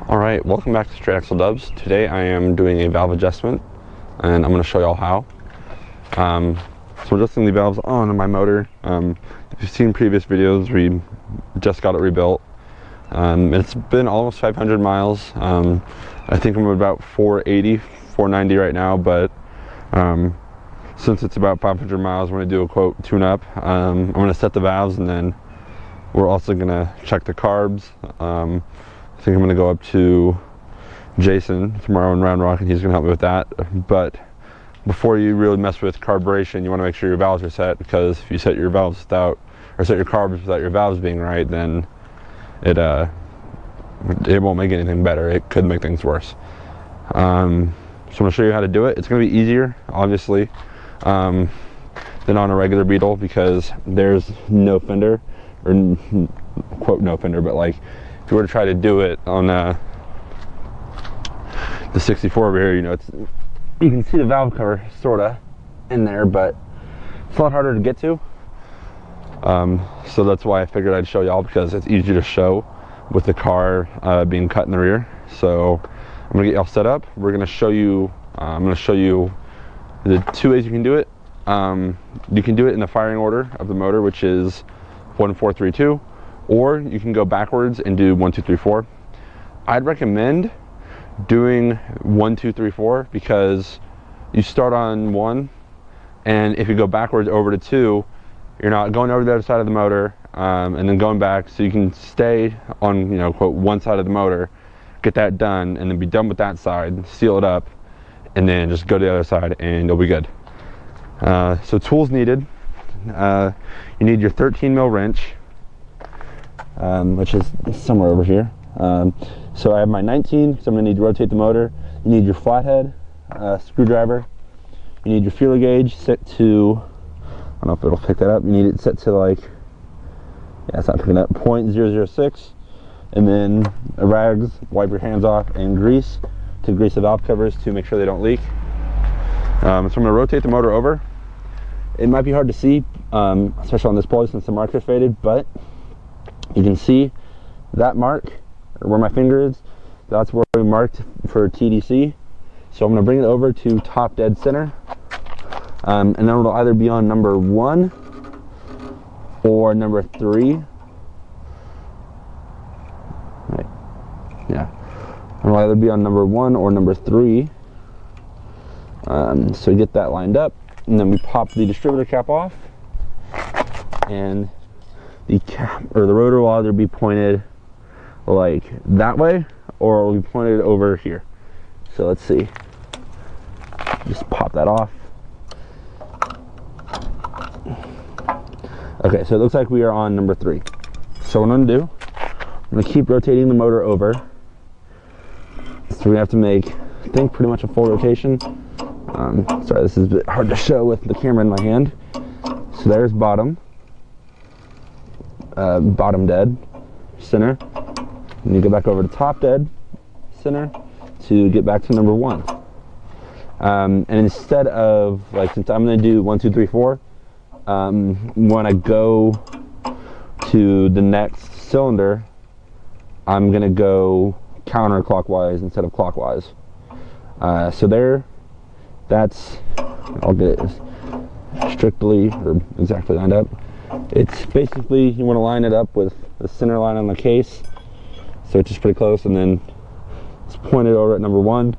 Alright, welcome back to Straight Axle Dubs. Today I am doing a valve adjustment and I'm going to show y'all how. So we're adjusting the valves on my motor. If you've seen previous videos, we just got it rebuilt. It's been almost 500 miles. I think I'm about 480, 490 right now, but since it's about 500 miles, we're going to do a quote tune-up. I'm going to set the valves, and then we're also going to check the carbs. I think I'm going to go up to Jason tomorrow in Round Rock, and he's going to help me with that. But before you really mess with carburation, you want to make sure your valves are set, because if you set your valves without, or set your carbs without your valves being right, then it won't make anything better. It could make things worse. So I'm going to show you how to do it. It's going to be easier, obviously, than on a regular Beetle, because there's no fender, or quote no fender, but like if you were to try to do it on the 64 over here, you know, you can see the valve cover sorta in there, but it's a lot harder to get to. So that's why I figured I'd show y'all, because it's easier to show with the car being cut in the rear. So I'm gonna get y'all set up. We're gonna show you, I'm gonna show you the two ways you can do it. You can do it in the firing order of the motor, which is 1, 4, 3, 2, or you can go backwards and do 1, 2, 3, 4. I'd recommend doing 1, 2, 3, 4, because you start on 1, and if you go backwards over to 2, you're not going over the other side of the motor and then going back, so you can stay on, you know, quote, one side of the motor, get that done, and then be done with that side, seal it up, and then just go to the other side and you'll be good. So tools needed. You need your 13 mil wrench, which is somewhere over here. So I have my 19, so I'm going to need to rotate the motor. You need your flathead, screwdriver. You need your feeler gauge set to, I don't know if it'll pick that up. You need it set to like, yeah, it's not picking up, 0.006. And then rags, wipe your hands off, and grease to grease the valve covers to make sure they don't leak. So I'm going to rotate the motor over. It might be hard to see, especially on this pulley since the marker's faded, but you can see that mark, or where my finger is, that's where we marked for TDC. So I'm going to bring it over to top dead center, and then it'll either be on number 1 or number 3. Right. Yeah, it'll either be on number 1 or number 3. So get that lined up, and then we pop the distributor cap off, and the cap, or the rotor, will either be pointed like that way, or it will be pointed over here. So let's see. Just pop that off. Okay, so it looks like we are on number 3. So what I'm gonna do, I'm gonna keep rotating the motor over. So we're gonna have to make, I think, pretty much a full rotation. Sorry, this is a bit hard to show with the camera in my hand. So there's bottom. Bottom dead, center. And you go back over to top dead, center, to get back to number 1. And instead of, like, since I'm going to do 1, 2, 3, 4, when I go to the next cylinder, I'm going to go counterclockwise instead of clockwise. So there, that's, I'll get it strictly or exactly lined up. It's basically, you want to line it up with the center line on the case, so it's just pretty close, and then it's pointed over at number 1,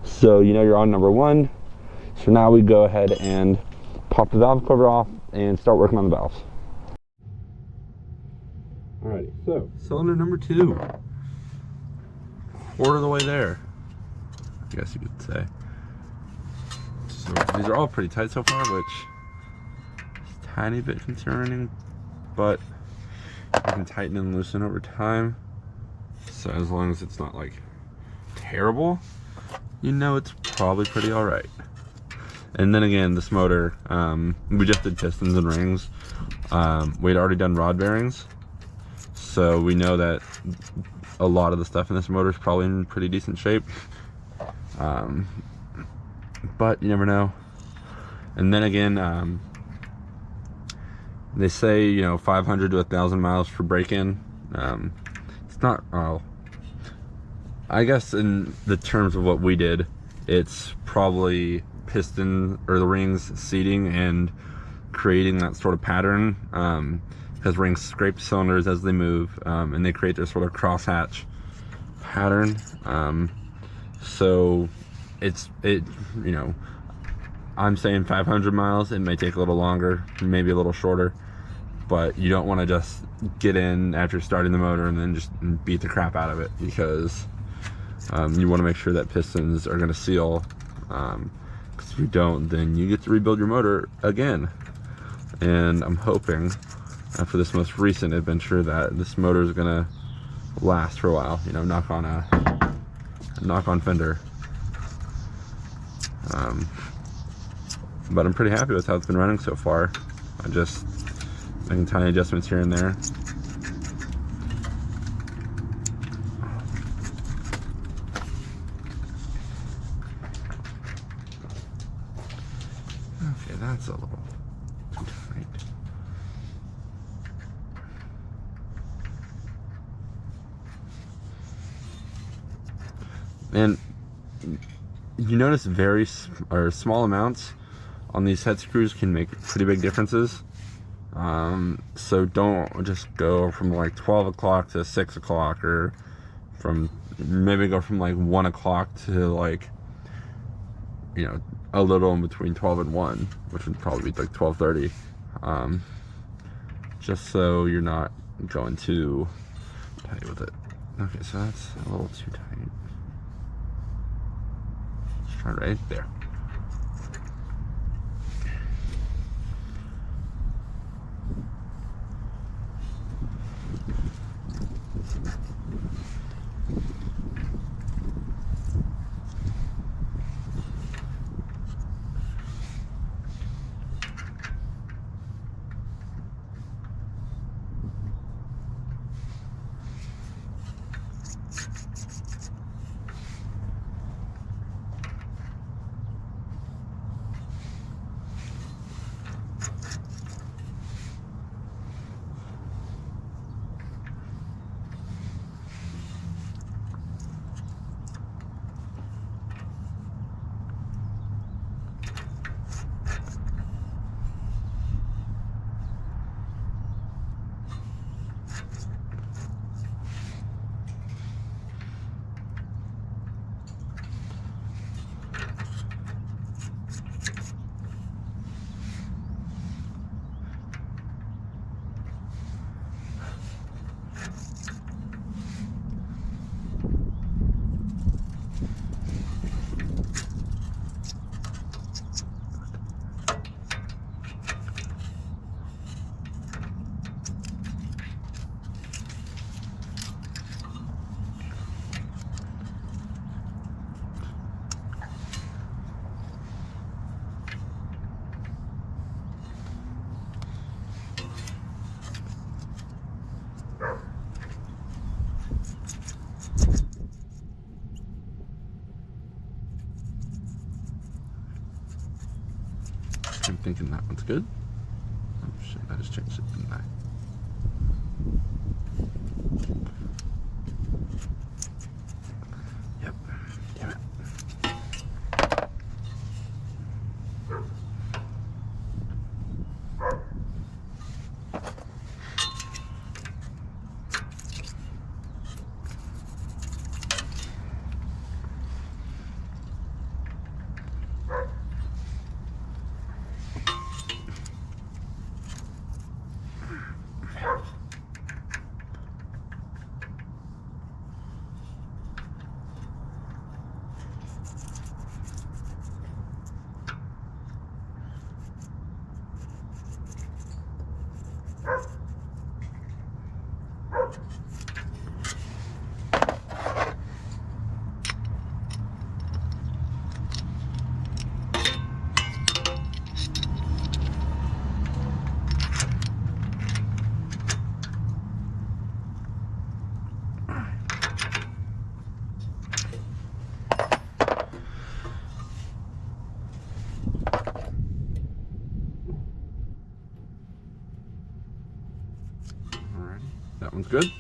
so you know you're on number 1. So now we go ahead and pop the valve cover off and start working on the valves. Alrighty, so cylinder number 2, quarter of the way there, I guess you could say. So these are all pretty tight so far, which is a tiny bit concerning, but you can tighten and loosen over time. So as long as it's not like terrible, you know it's probably pretty alright. And then again, this motor, we just did pistons and rings. We'd already done rod bearings, so we know that a lot of the stuff in this motor is probably in pretty decent shape. But you never know. And then again, they say, you know, 500 to 1,000 miles for break-in. It's not, I guess in the terms of what we did, it's probably piston or the rings seating and creating that sort of pattern, because rings scrape cylinders as they move, and they create their sort of crosshatch pattern. So you know, I'm saying 500 miles. It may take a little longer, maybe a little shorter, but you don't want to just get in after starting the motor and then just beat the crap out of it, because you want to make sure that pistons are going to seal, because if you don't, then you get to rebuild your motor again. And I'm hoping after this most recent adventure that this motor is going to last for a while, you know, knock on fender. But I'm pretty happy with how it's been running so far. I'm just making tiny adjustments here and there. Okay, that's a little too tight. And you notice very small amounts on these head screws can make pretty big differences. So don't just go from like 12 o'clock to 6 o'clock, or maybe go from like 1 o'clock to like, you know, a little in between 12 and 1, which would probably be like 12:30. Just so you're not going too tight with it. Okay, so that's a little too tight. Let's try right there. I'm thinking that one's good. Oh shit, I just changed it, didn't I? Yep, damn it. That one's good.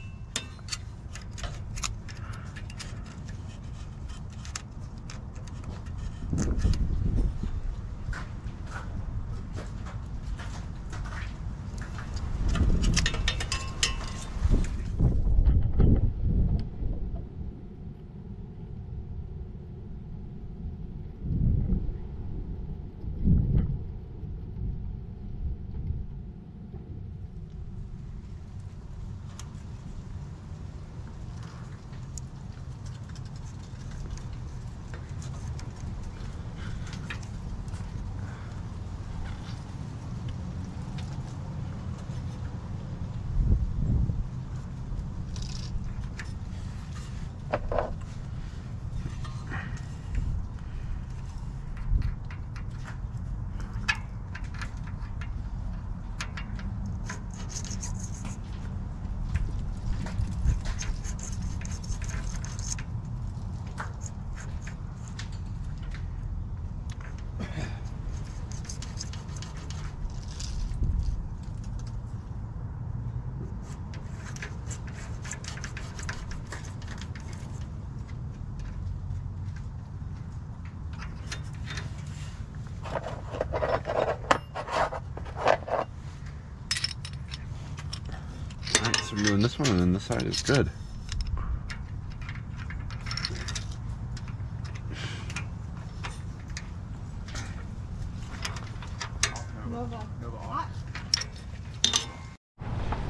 one, and then this side is good.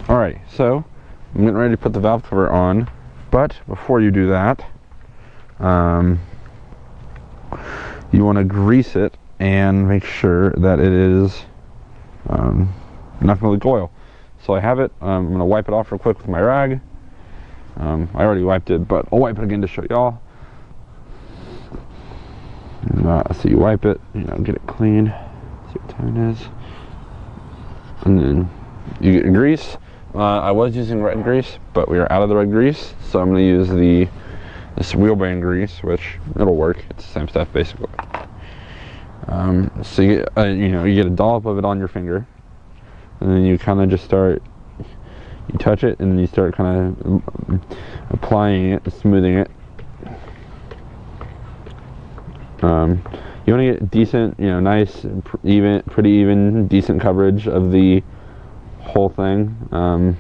Alright, so I'm getting ready to put the valve cover on, but before you do that, you want to grease it and make sure that it is not going to leak oil. So I have it. I'm going to wipe it off real quick with my rag. I already wiped it, but I'll wipe it again to show y'all. So you wipe it, get it clean. See what time it is. And then you get your grease. I was using red grease, but we are out of the red grease, so I'm going to use this wheel bearing grease, which it'll work. It's the same stuff basically. So you get, you get a dollop of it on your finger, and then you kind of just start. You touch it, and then you start kind of applying it, smoothing it. You want to get decent, nice, even, pretty even, decent coverage of the whole thing.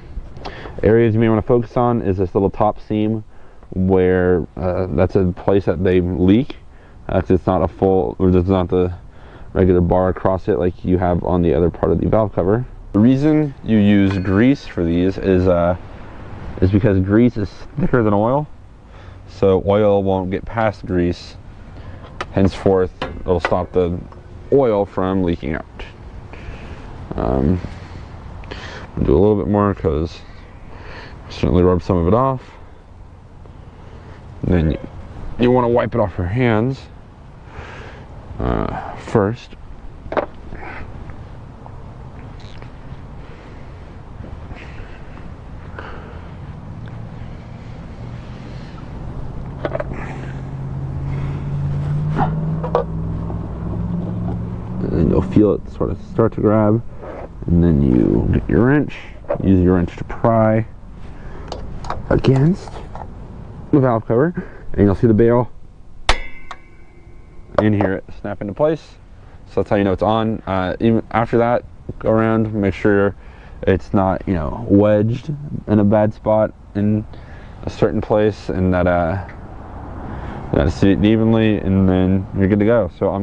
Areas you may want to focus on is this little top seam, where that's a place that they leak. It's not a full, or it's not the regular bar across it like you have on the other part of the valve cover. The reason you use grease for these is because grease is thicker than oil, so oil won't get past grease. Henceforth, it'll stop the oil from leaking out. I'll do a little bit more because certainly rub some of it off. And then you want to wipe it off your hands first. And then you'll feel it sort of start to grab, and then you get your wrench, use your wrench to pry against the valve cover, and you'll see the bail and hear it snap into place. So that's how you know it's on. Even after that, go around, make sure it's not, wedged in a bad spot in a certain place, and that you gotta seat it evenly, and then you're good to go. So I'm